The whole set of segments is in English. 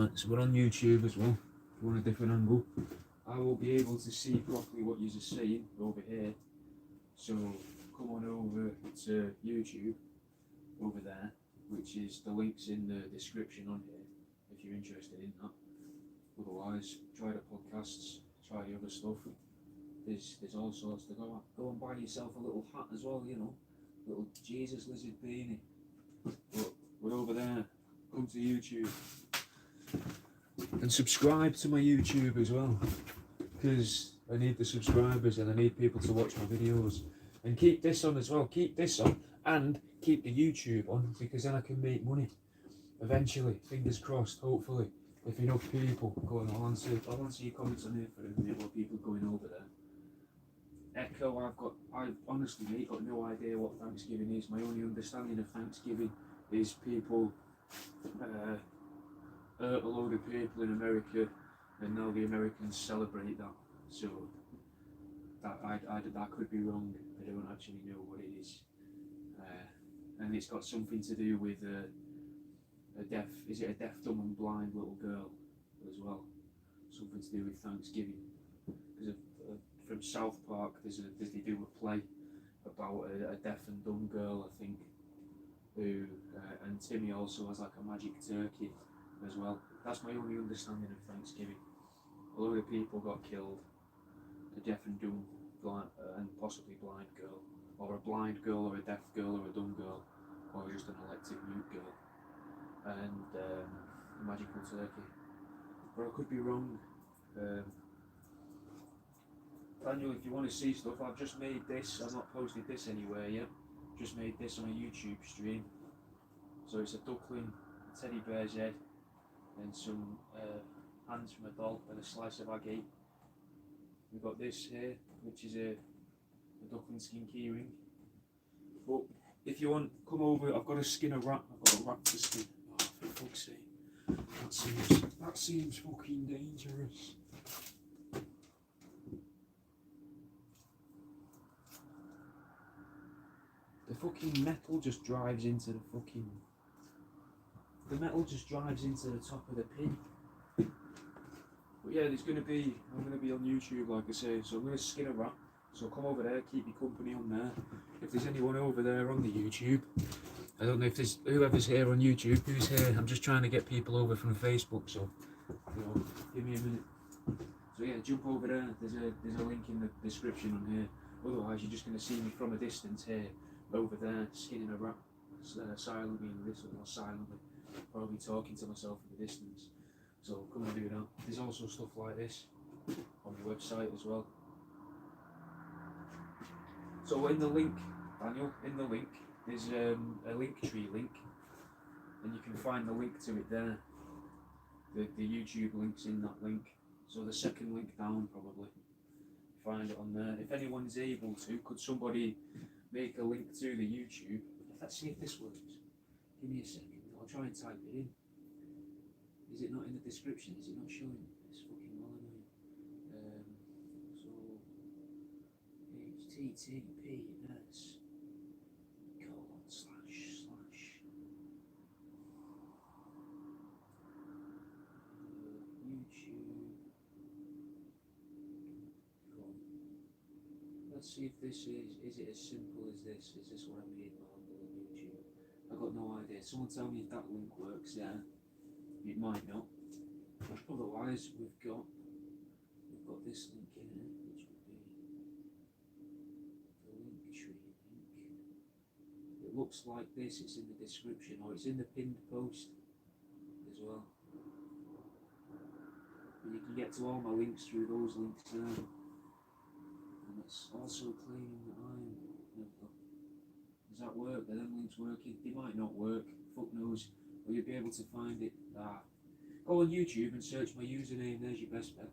So we're on YouTube as well, if you want a different angle. I will be able to see properly what you're saying over here. So come on over to YouTube, over there, which is the links in the description on here, if you're interested in that. Otherwise, try the podcasts, try the other stuff. There's all sorts to go at. Go and buy yourself a little hat as well, you know, little Jesus lizard beanie. But we're over there. Come to YouTube and subscribe to my YouTube as well, because I need the subscribers and I need people to watch my videos. And keep this on as well. Keep this on and keep the YouTube on, because then I can make money eventually. Fingers crossed. Hopefully, if enough people go on, I'll answer your comments on here for a minute while people going over there. Echo, I've honestly, mate, got no idea what Thanksgiving is. My only understanding of Thanksgiving is people hurt a load of people in America, and now the Americans celebrate that. So that could be wrong. I don't actually know what it is, and it's got something to do with a deaf, dumb and blind little girl as well. Something to do with Thanksgiving, because from South Park, they do a play about a deaf and dumb girl, I think, who and Timmy also has like a magic turkey as well. That's my only understanding of Thanksgiving. A load of people got killed, a deaf and dumb, blind, and possibly blind girl, or a blind girl, or a deaf girl, or a dumb girl, or just an elected mute girl, and a magical turkey. But I could be wrong. Daniel, if you want to see stuff, I've just made this. I've not posted this anywhere yet. Just made this on a YouTube stream. So it's a duckling, a teddy bear's head, and some hands from a doll, and a slice of agate. We've got this here, which is a duckling skin keyring. But if you want, come over. I've got to skin a rat. I've got a rat to skin. Oh, for fuck's sake! That seems fucking dangerous. The fucking metal just drives into the fucking. The metal just drives into the top of the pin. But yeah, I'm gonna be on YouTube, like I say, so I'm gonna skin a rat. So come over there, keep me company on there. If there's anyone over there on the YouTube, I don't know if there's whoever's here on YouTube, who's here. I'm just trying to get people over from Facebook, so you know, give me a minute. So yeah, jump over there. There's a link in the description on here. Otherwise, you're just gonna see me from a distance here, over there, skinning a rat, silently and listening, or silently, probably talking to myself in the distance. So come and do that. There's also stuff like this on the website as well. So in the link, Daniel, in the link, there's a Linktree link, and you can find the link to it there. The YouTube link's in that link. So the second link down, probably. Find it on there. If anyone's able to, could somebody make a link to the YouTube? Let's see if this works. Give me a second. I'll try and type it in. Is it not in the description? Is it not showing? It's fucking well annoying. So https YouTube. Let's see if this is it as simple as this? Is this what I made while I'm on YouTube? I've got no idea. Someone tell me if that link works. Yeah, it might not. Otherwise, we've got this link in here, which would be the Linktree link. It looks like this. It's in the description, or it's in the pinned post as well. And you can get to all my links through those links there. And it's also claiming that does that work? Are them links working? They might not work. Fuck knows. But you'll be able to find it. Go on YouTube and search my username. There's your best bet.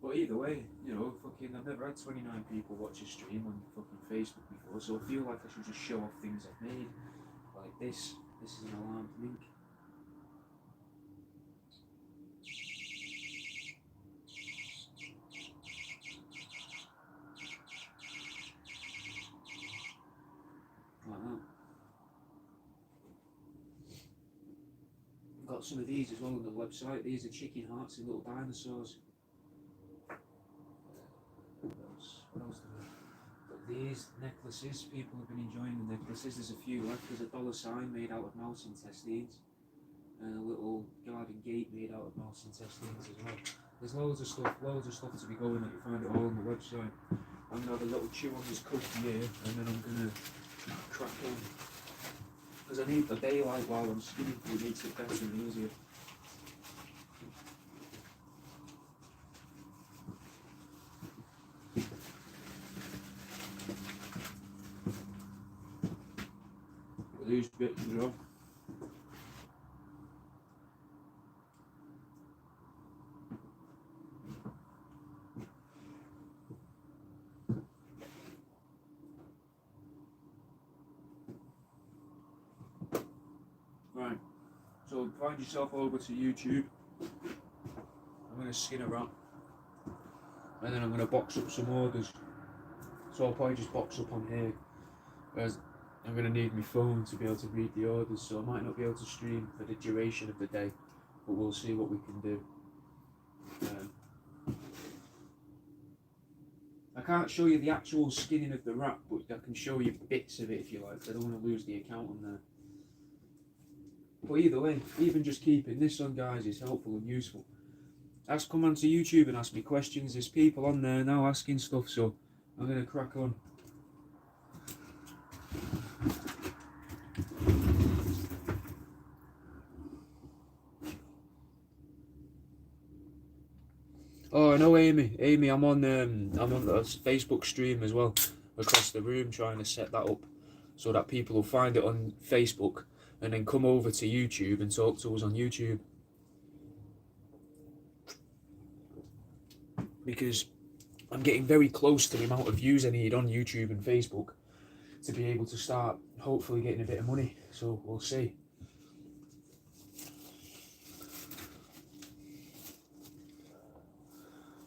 But either way, you know, fucking, I've never had 29 people watch a stream on fucking Facebook before, so I feel like I should just show off things I've made. Like this. This is an alarmed link. Like that. got some of these as well on the website. These are chicken hearts and little dinosaurs. What else do we have? Got these necklaces. People have been enjoying the necklaces. There's a few left. There's a dollar sign made out of mouse intestines. And a little garden gate made out of mouse intestines as well. There's loads of stuff to be going that you find it all on the website. I'm going to have a little chew on this cookie here, and then I'm going to crack on. Because I need the daylight while I'm skinning, it makes it better and easier. Put these bits as well. Right, so find yourself over to YouTube. I'm going to skin a rat, and then I'm going to box up some orders. So I'll probably just box up on here, whereas I'm going to need my phone to be able to read the orders, so I might not be able to stream for the duration of the day, but we'll see what we can do. I can't show you the actual skinning of the rat, but I can show you bits of it if you like, because I don't want to lose the account on there. But either way, even just keeping this on, guys, is helpful and useful. Come onto YouTube and ask me questions. There's people on there now asking stuff, so I'm going to crack on. Oh, I know Amy. Amy, I'm on a Facebook stream as well, across the room, trying to set that up so that people will find it on Facebook and then come over to YouTube and talk to us on YouTube. Because I'm getting very close to the amount of views I need on YouTube and Facebook to be able to start hopefully getting a bit of money. So we'll see.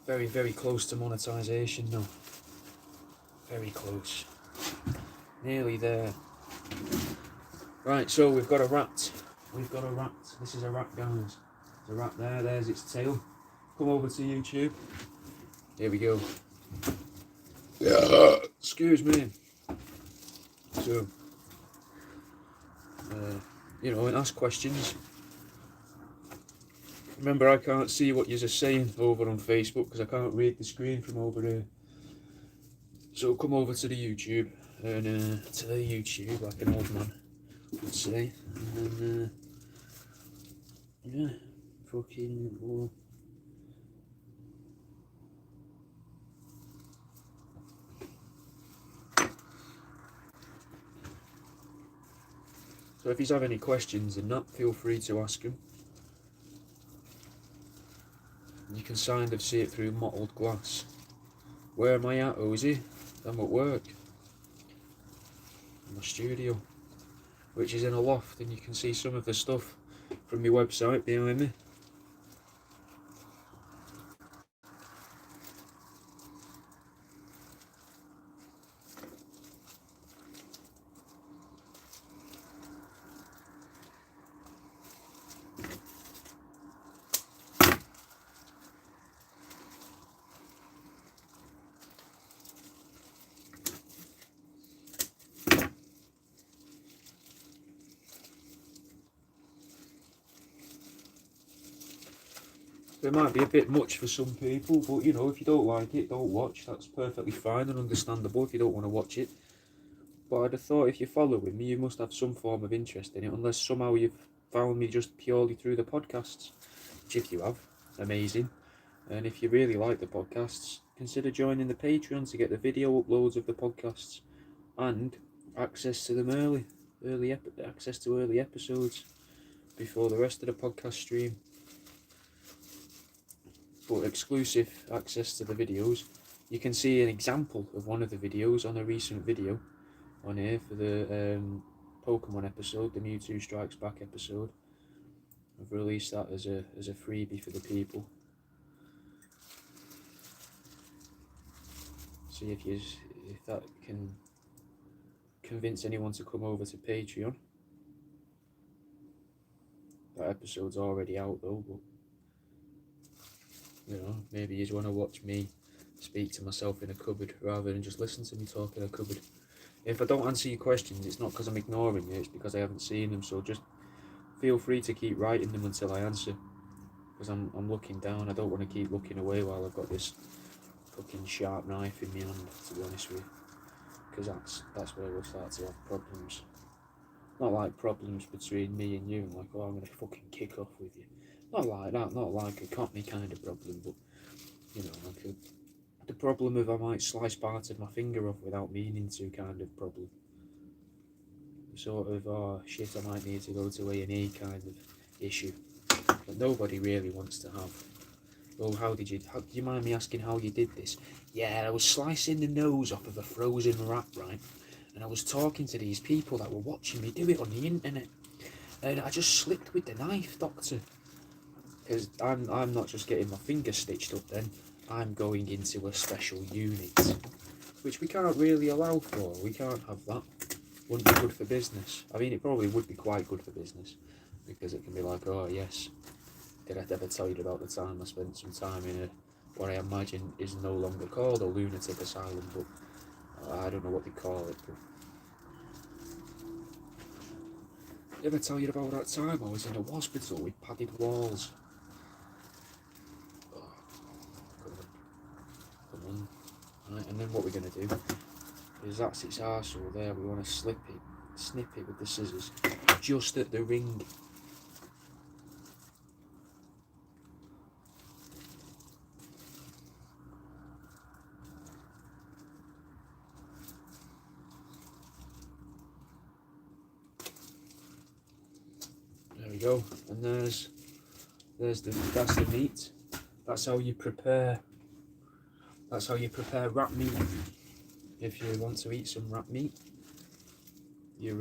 Very, very close to monetization now. Very close. Nearly there. Right, so we've got a rat. We've got a rat. This is a rat, guys. There's a rat there. There's its tail. Come over to YouTube. Here we go. Excuse me. So, you know, and ask questions. Remember, I can't see what you're saying over on Facebook because I can't read the screen from over here. So come over to the YouTube and to the YouTube like an old man would say, and then yeah, fucking. Oh. So if you have any questions and that, feel free to ask them. You can kind of see it through mottled glass. Where am I at, Ozzy? I'm at work. In my studio, which is in a loft, and you can see some of the stuff from my website behind me. It might be a bit much for some people, but you know, if you don't like it, don't watch. That's perfectly fine and understandable if you don't want to watch it. But I'd have thought if you're following me, you must have some form of interest in it, unless somehow you've found me just purely through the podcasts. Which if you have, amazing. And if you really like the podcasts, consider joining the Patreon to get the video uploads of the podcasts and access to them early access to early episodes before the rest of the podcast stream. But exclusive access to the videos. You can see an example of one of the videos on a recent video on here for the Pokemon episode, the Mewtwo Strikes Back episode. I've released that as a freebie for the people. See if that can convince anyone to come over to Patreon. That episode's already out though, but you know, maybe you just want to watch me speak to myself in a cupboard rather than just listen to me talk in a cupboard. If I don't answer your questions, it's not because I'm ignoring you, it's because I haven't seen them, so just feel free to keep writing them until I answer. Because I'm looking down, I don't want to keep looking away while I've got this fucking sharp knife in my hand, to be honest with you. Because that's where we'll start to have problems. Not like problems between me and you, like, oh, I'm going to fucking kick off with you. Not like that, not like a Cockney kind of problem, but, you know, like the problem of I might slice part of my finger off without meaning to kind of problem. Sort of, oh shit, I might need to go to A&E kind of issue. That nobody really wants to have. Oh, do you mind me asking how you did this? Yeah, I was slicing the nose off of a frozen rat, right? And I was talking to these people that were watching me do it on the internet. And I just slipped with the knife, doctor. Because I'm not just getting my finger stitched up then. I'm going into a special unit. Which we can't really allow for. We can't have that. Wouldn't be good for business. I mean, it probably would be quite good for business. Because it can be like, oh yes, did I ever tell you about the time I spent some time in what I imagine is no longer called a lunatic asylum, but I don't know what they call it. But did I ever tell you about that time I was in a hospital with padded walls? Oh, come on. Right, and then what we're going to do is that's its arsehole there, we want to snip it with the scissors, just at the ring. There we go, and that's the meat. That's how you prepare rat meat. If you want to eat some rat meat, I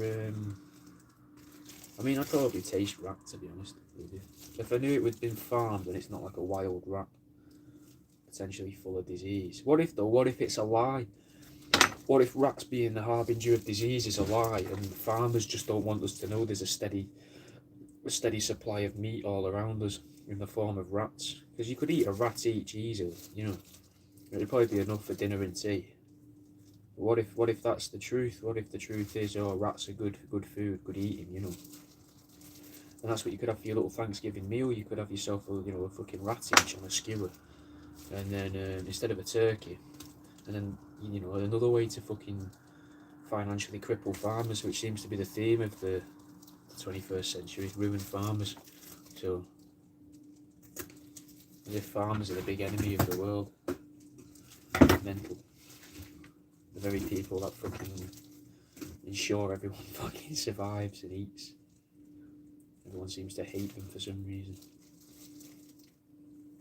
mean, I'd probably taste rat, to be honest with you. If I knew it had been farmed and it's not like a wild rat, potentially full of disease. What if it's a lie? What if rats being the harbinger of disease is a lie, and farmers just don't want us to know there's a steady supply of meat all around us in the form of rats? Because you could eat a rat each easily, you know. It'd probably be enough for dinner and tea. What if that's the truth? What if the truth is, oh, rats are good food, good eating, you know? And that's what you could have for your little Thanksgiving meal. You could have yourself a fucking rat each on a skewer, and then instead of a turkey, and then another way to fucking financially cripple farmers, which seems to be the theme of the 21st century, ruin farmers. So as if farmers are the big enemy of the world. Mental. The very people that fucking ensure everyone fucking survives and eats. Everyone seems to hate them for some reason.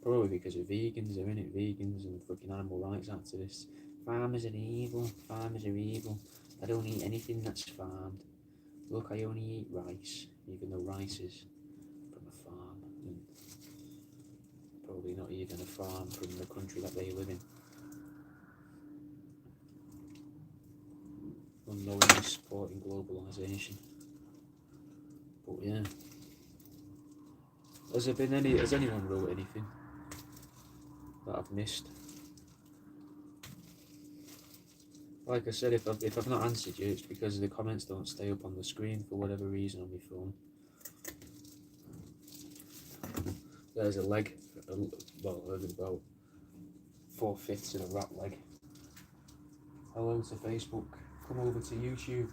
Probably because of vegans, they're in it, vegans and fucking animal rights activists. Farmers are evil, I don't eat anything that's farmed. Look, I only eat rice, even though rice is from a farm. And probably not even a farm from the country that they live in. Unknowingly supporting globalisation. But yeah. Has anyone wrote anything that I've missed? Like I said, if I've not answered you, it's because the comments don't stay up on the screen for whatever reason on my phone. There's a leg, well, about 4/5 of a rat leg. Hello to Facebook. Come over to YouTube.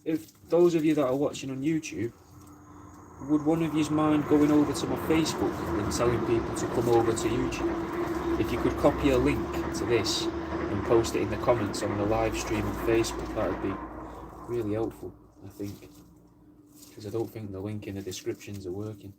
if those of you that are watching on YouTube, would one of you mind going over to my Facebook and telling people to come over to YouTube? If you could copy a link to this and post it in the comments on the live stream on Facebook, that would be really helpful, I think, because I don't think the link in the descriptions are working.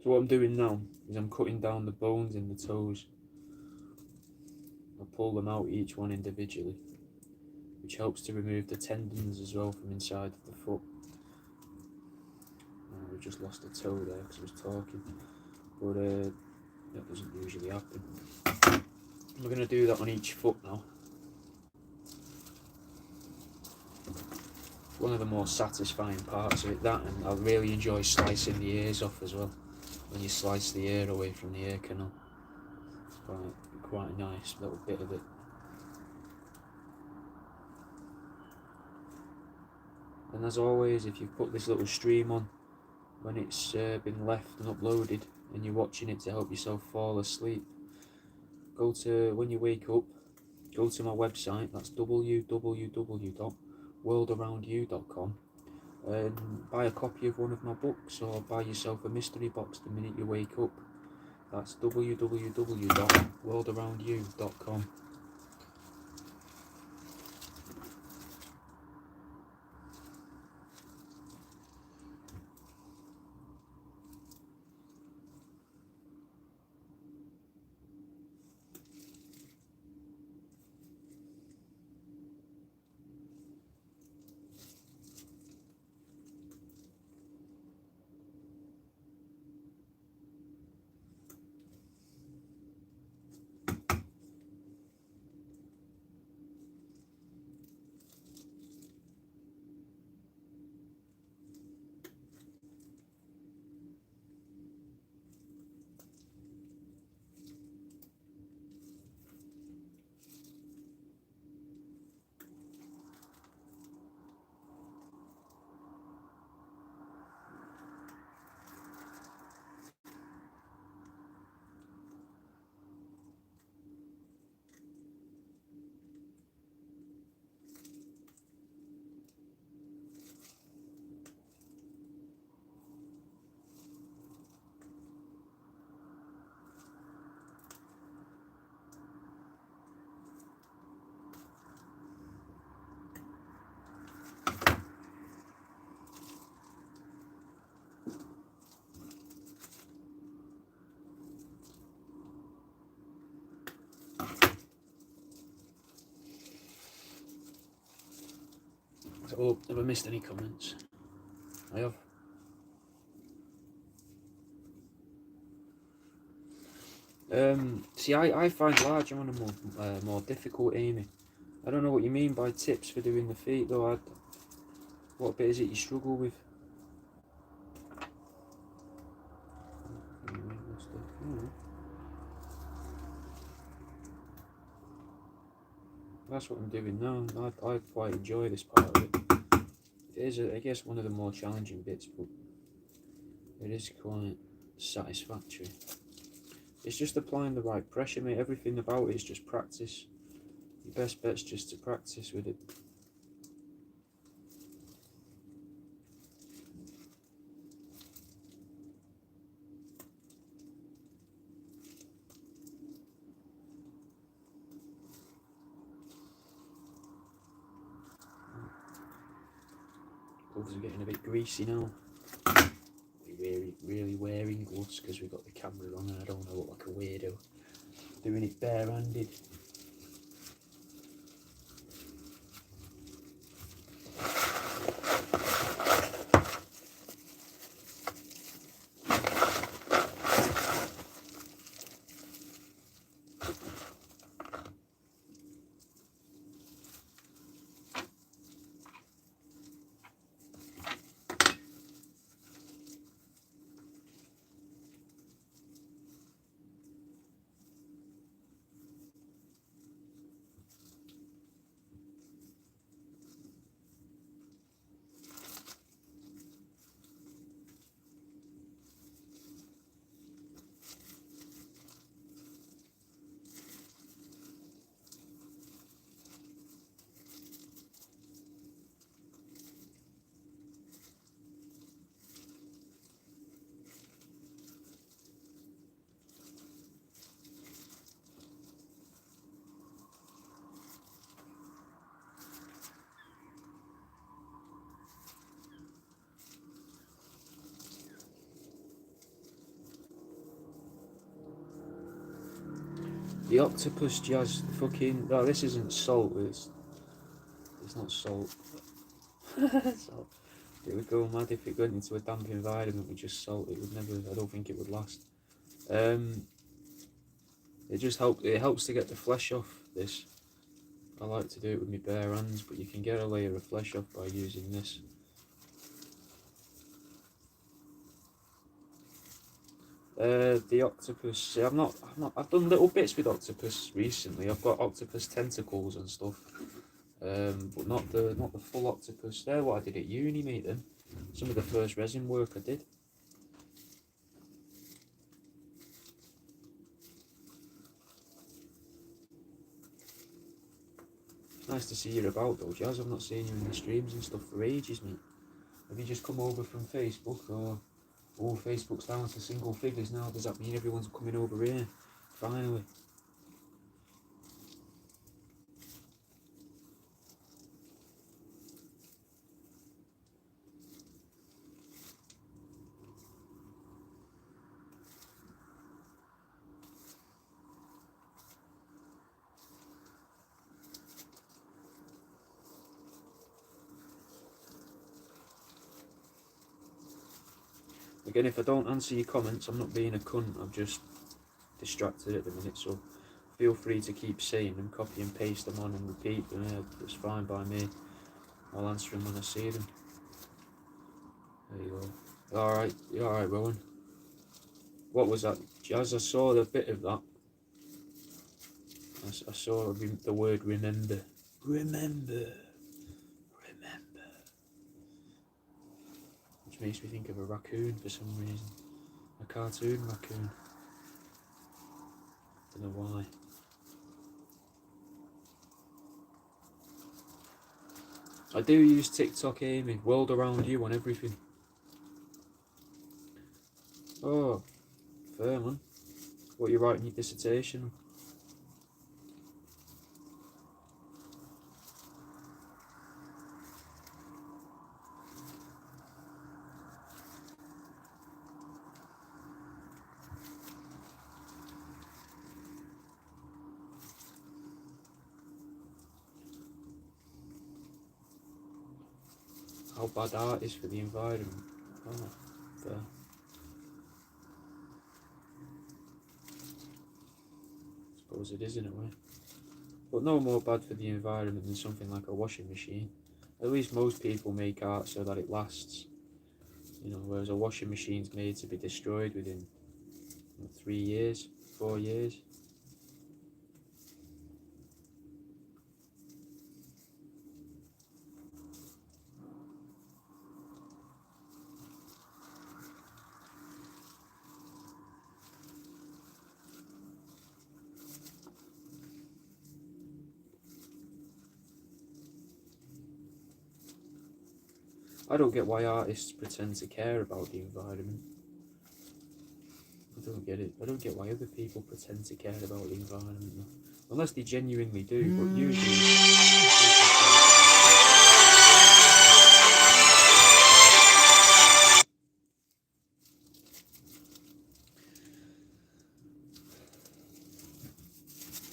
So what I'm doing now is I'm cutting down the bones in the toes. I pull them out, each one individually, which helps to remove the tendons as well from inside of the foot. Oh, we've just lost a toe there because I was talking, but that doesn't usually happen. We're going to do that on each foot now. It's one of the more satisfying parts of it, that, and I really enjoy slicing the ears off as well. When you slice the ear away from the ear canal, it's quite a nice little bit of it. And as always, if you've put this little stream on when it's been left and uploaded and you're watching it to help yourself fall asleep, when you wake up, go to my website, that's www.worldaroundyou.com, and buy a copy of one of my books, or buy yourself a mystery box the minute you wake up. That's www.worldaroundyou.com. Oh, have I missed any comments? I have. See, I find large animals more difficult, Amy. I don't know what you mean by tips for doing the feet, though. What bit is it you struggle with? That's what I'm doing now. I quite enjoy this part of it. It is, I guess, one of the more challenging bits, but it is quite satisfactory. It's just applying the right pressure, mate. Everything about it is just practice. Your best bet's just to practice with it. gloves are getting a bit greasy now. We're really wearing gloves because we've got the camera on and I don't want to look like a weirdo doing it bare-handed. The Octopus Jazz, fucking, no, this isn't salt, it's not salt. Salt. It would go mad if it went into a damp environment with just salt. It would never, I don't think it would last. It just helps to get the flesh off this. I like to do it with my bare hands, but you can get a layer of flesh off by using this. The Octopus, see, I've done little bits with Octopus recently. I've got Octopus tentacles and stuff, but not the full Octopus. They're what I did at uni, mate. Then some of the first resin work I did. It's nice to see you about though, Jazz. I've not seen you in the streams and stuff for ages, mate. Have you just come over from Facebook, or oh, Facebook's down to single figures now? Does that mean everyone's coming over here finally? Again, if I don't answer your comments, I'm not being a cunt, I'm just distracted at the minute, so feel free to keep saying them, copy and paste them on and repeat them. Yeah, it's fine by me. I'll answer them when I see them. There you go. Alright, you alright, Rowan? What was that, Jazz? I saw the bit of that. I saw the word remember. Remember. Which makes me think of a raccoon for some reason. A cartoon raccoon. Don't know why. I do use TikTok, Amy. World around you on everything. Oh, fair man. What are you writing your dissertation on? How bad art is for the environment. Oh, fair. Suppose it is in a way. But no more bad for the environment than something like a washing machine. At least most people make art so that it lasts. You know, whereas a washing machine's made to be destroyed within 3 years, 4 years. I don't get why artists pretend to care about the environment. I don't get it. I don't get why other people pretend to care about the environment. Unless they genuinely do, but usually...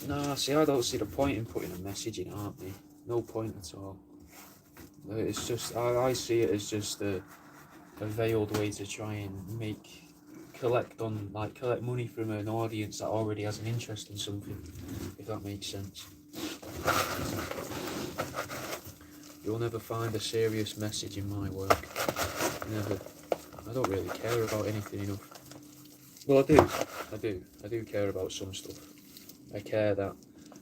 Nah, see, I don't see the point in putting a message in, aren't me? No point at all. It's just, I see it as just a veiled way to try and collect money from an audience that already has an interest in something, if that makes sense. You'll never find a serious message in my work. Never. I don't really care about anything enough. Well, I do care about some stuff. I care that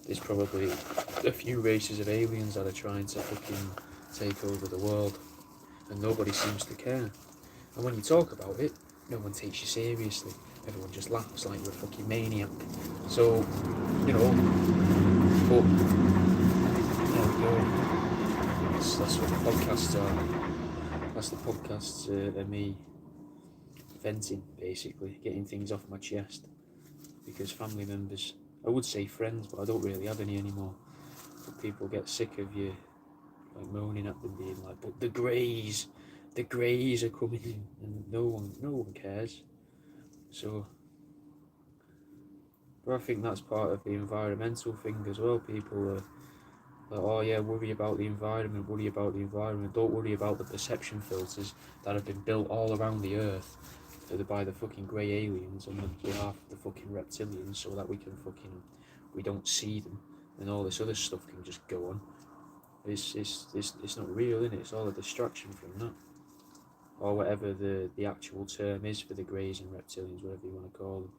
there's probably a few races of aliens that are trying to fucking take over the world, and nobody seems to care. And when you talk about it, no one takes you seriously. Everyone just laughs like you're a fucking maniac. So, you know, but there we go. That's what the podcasts are. That's the podcasts are me venting, basically, getting things off my chest. Because family members, I would say friends, but I don't really have any anymore. But people get sick of you, like moaning at them, being like, "But the greys are coming in," and no one cares. So, but I think that's part of the environmental thing as well. People are like, "Oh yeah, worry about the environment, don't worry about the perception filters that have been built all around the earth by the fucking grey aliens on behalf of the fucking reptilians, so that we don't see them, and all this other stuff can just go on." It's not real, innit? It's all a distraction from that, or whatever the actual term is for the greys and reptilians, whatever you want to call them.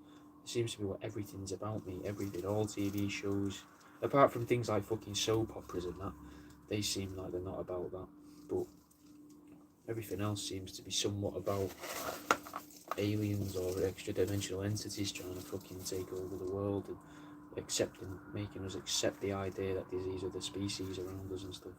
It seems to be what everything's about, me. Everything, all TV shows, apart from things like fucking soap operas and that, they seem like they're not about that. But everything else seems to be somewhat about aliens or extra-dimensional entities trying to fucking take over the world and making us accept the idea that there's these other species around us and stuff.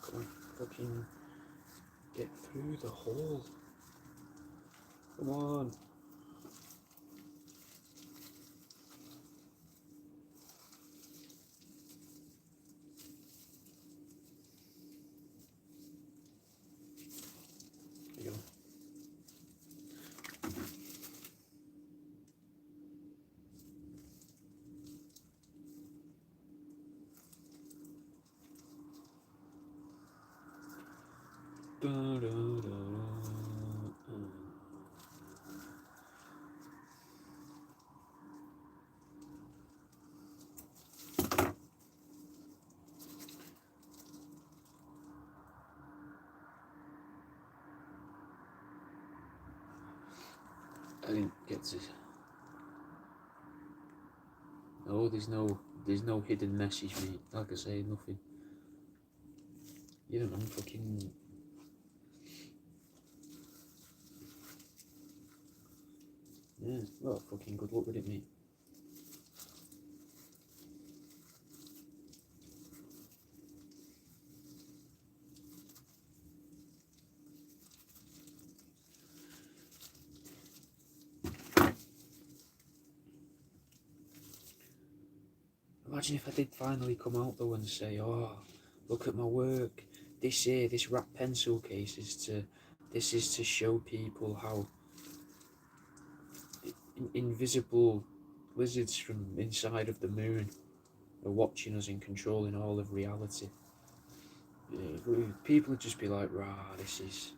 Come on, fucking get through the hole. Come on. There you go. I didn't get to. No, there's no hidden message, mate. Like I say, nothing. You don't know, fucking. Yeah, well, fucking good luck with it, mate. Imagine if I did finally come out though and say, "Oh, look at my work. This rat pencil case this is to show people how invisible lizards from inside of the moon are watching us and controlling all of reality." Yeah, people would just be like, "Rah, this is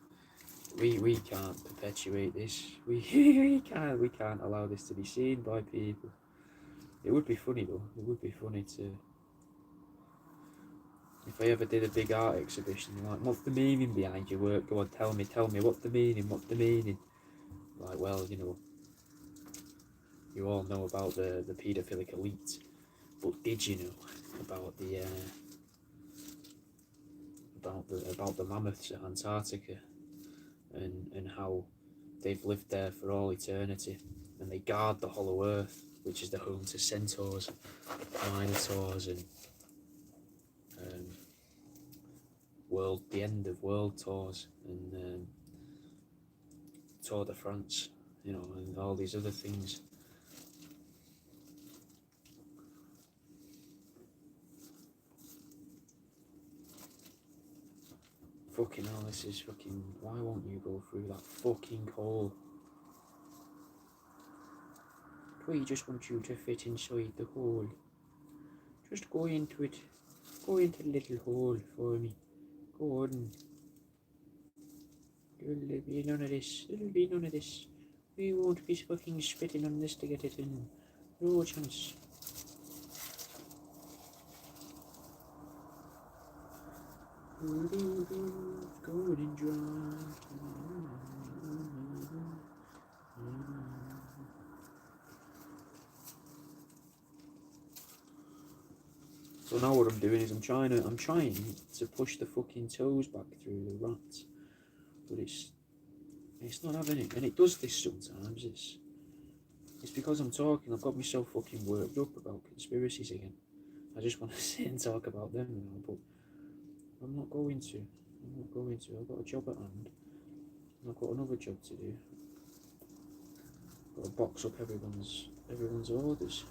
we can't perpetuate this. We can't allow this to be seen by people." It would be funny though. It would be funny to. If I ever did a big art exhibition, like, "What's the meaning behind your work? Go on, tell me, what's the meaning? Like, well, you all know about the paedophilic elite, but did you know about the mammoths at Antarctica, and how they've lived there for all eternity, and they guard the hollow earth, which is the home to centaurs, minotaurs, and the end of world tours, and Tour de France, and all these other things. Fucking hell, this is fucking... Why won't you go through that fucking hole? We just want you to fit inside the hole. Just go into it. Go into the little hole for me. Go on. There'll be none of this. There'll be none of this. We won't be fucking spitting on this to get it in. No chance. Going dry. So now what I'm doing is I'm trying to push the fucking toes back through the rat, but it's not having it, and it does this sometimes. It's because I'm talking. I've got myself fucking worked up about conspiracies again. I just want to sit and talk about them now, but I'm not going to. I've got a job at hand. And I've got another job to do. Got to box up everyone's orders.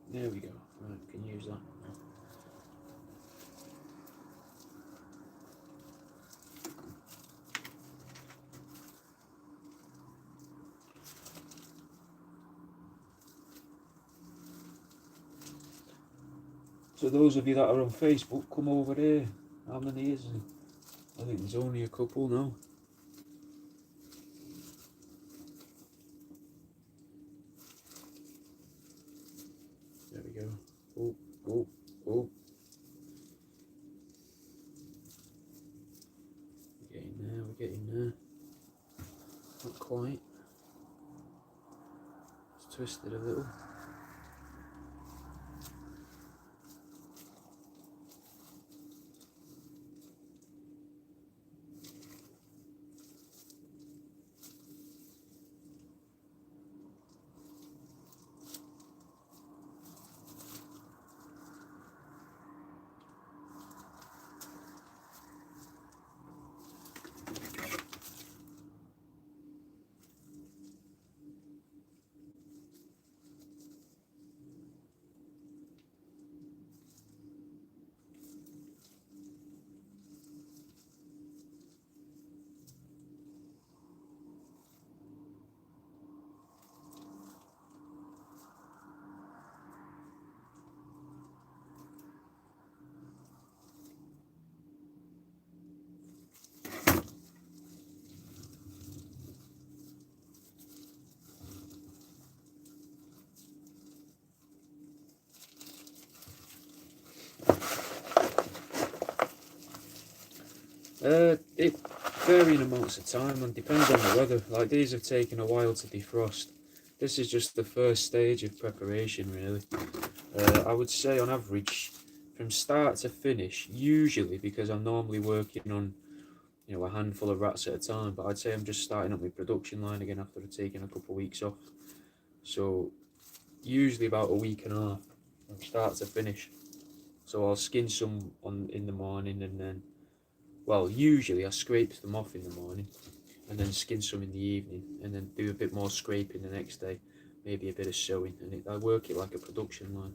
There we go. Right, we can use that. So those of you that are on Facebook, come over there. How many is it? I think there's only a couple now. There we go. Oh, oh, oh. We're getting there. Not quite. It's twisted a little. It varying amounts of time and depends on the weather. Like these have taken a while to defrost. This is just the first stage of preparation, really. I would say on average, from start to finish, usually because I'm normally working on, a handful of rats at a time. But I'd say I'm just starting up my production line again after taking a couple of weeks off. So usually about a week and a half from start to finish. So I'll skin some in the morning and then. Well, usually I scrape them off in the morning and then skin some in the evening and then do a bit more scraping the next day, maybe a bit of sewing, and I work it like a production line.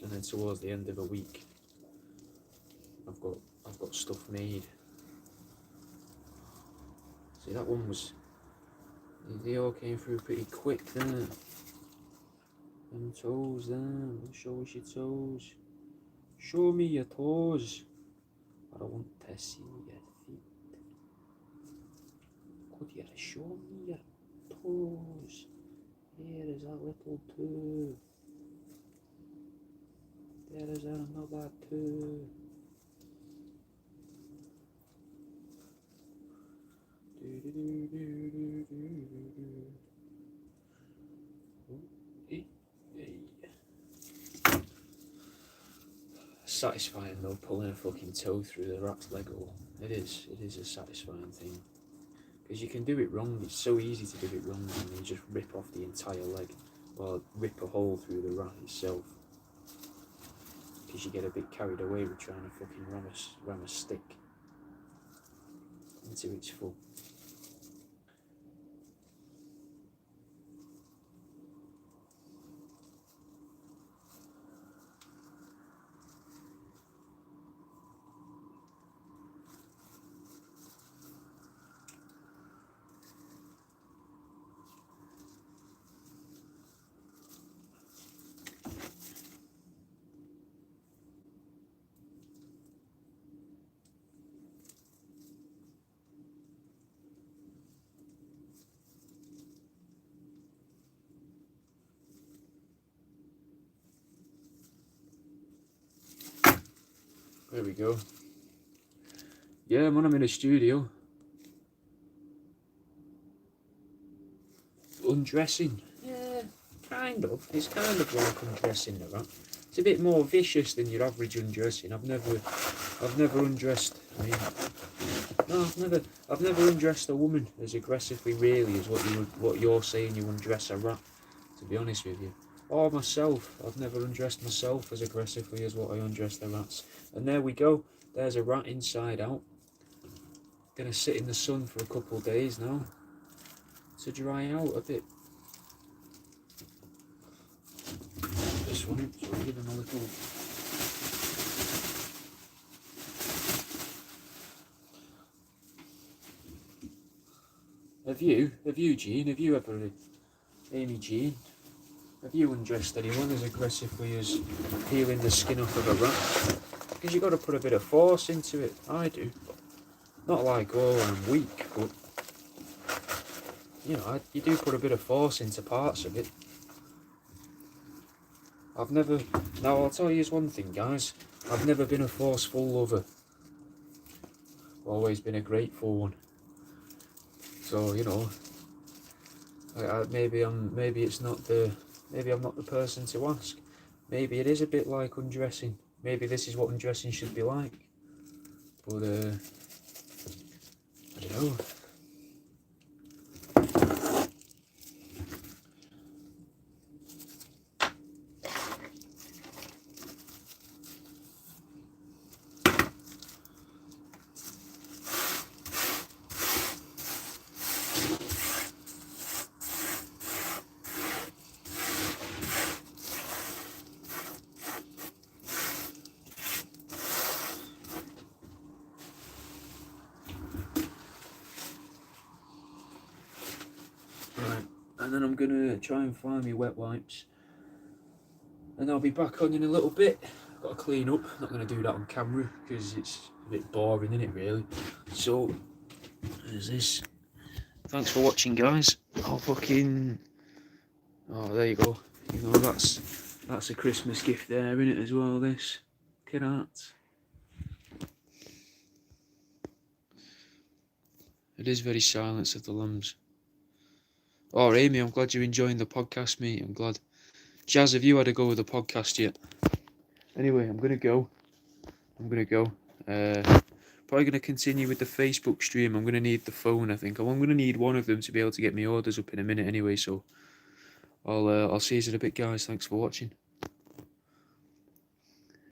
And then towards the end of a week, I've got stuff made. See, that one was, they all came through pretty quick there. Them toes there, show us your toes. Show me your toes. I want to see your feet. Could you show me your toes? Here is a little toe. There's another two. Satisfying though, pulling a fucking toe through the rat's leg hole. It is a satisfying thing. Because you can do it wrong, it's so easy to do it wrong and you just rip off the entire leg. Or rip a hole through the rat itself. Because you get a bit carried away with trying to fucking ram a stick into its full. There we go. Yeah, man, I'm in a studio. Undressing. Yeah, kind of. It's kind of like undressing the rat. It's a bit more vicious than your average undressing. I've never undressed. I mean, no, I've never undressed a woman as aggressively, really, as what you're saying you undress a rat. To be honest with you. Or myself, I've never undressed myself as aggressively as what I undress the rats. And there we go, there's a rat inside out. Gonna sit in the sun for a couple of days now to dry out a bit. Just want to give him a little... Have you Jean, have you ever, Amy Jean? Have you undressed anyone as aggressively as peeling the skin off of a rat? Because you've got to put a bit of force into it. I do. Not like, oh, I'm weak, but... You know, you do put a bit of force into parts of it. I've never... Now, I'll tell you one thing, guys. I've never been a forceful lover. Always been a grateful one. So, you know... maybe I'm not the person to ask. Maybe it is a bit like undressing. Maybe this is what undressing should be like. But, I don't know. And then I'm gonna try and find me wet wipes, and I'll be back on in a little bit. I've got to clean up. Not gonna do that on camera because it's a bit boring, isn't it, really? So there's this. Thanks for watching, guys. Oh there you go. You know, that's a Christmas gift there, isn't it, as well? This, look at that. It is very Silence of the Lambs. Oh, Amy, I'm glad you're enjoying the podcast, mate. I'm glad. Jazz, have you had a go with the podcast yet? Anyway, I'm going to go. Probably going to continue with the Facebook stream. I'm going to need the phone, I think. I'm going to need one of them to be able to get my orders up in a minute anyway, so I'll see you in a bit, guys. Thanks for watching.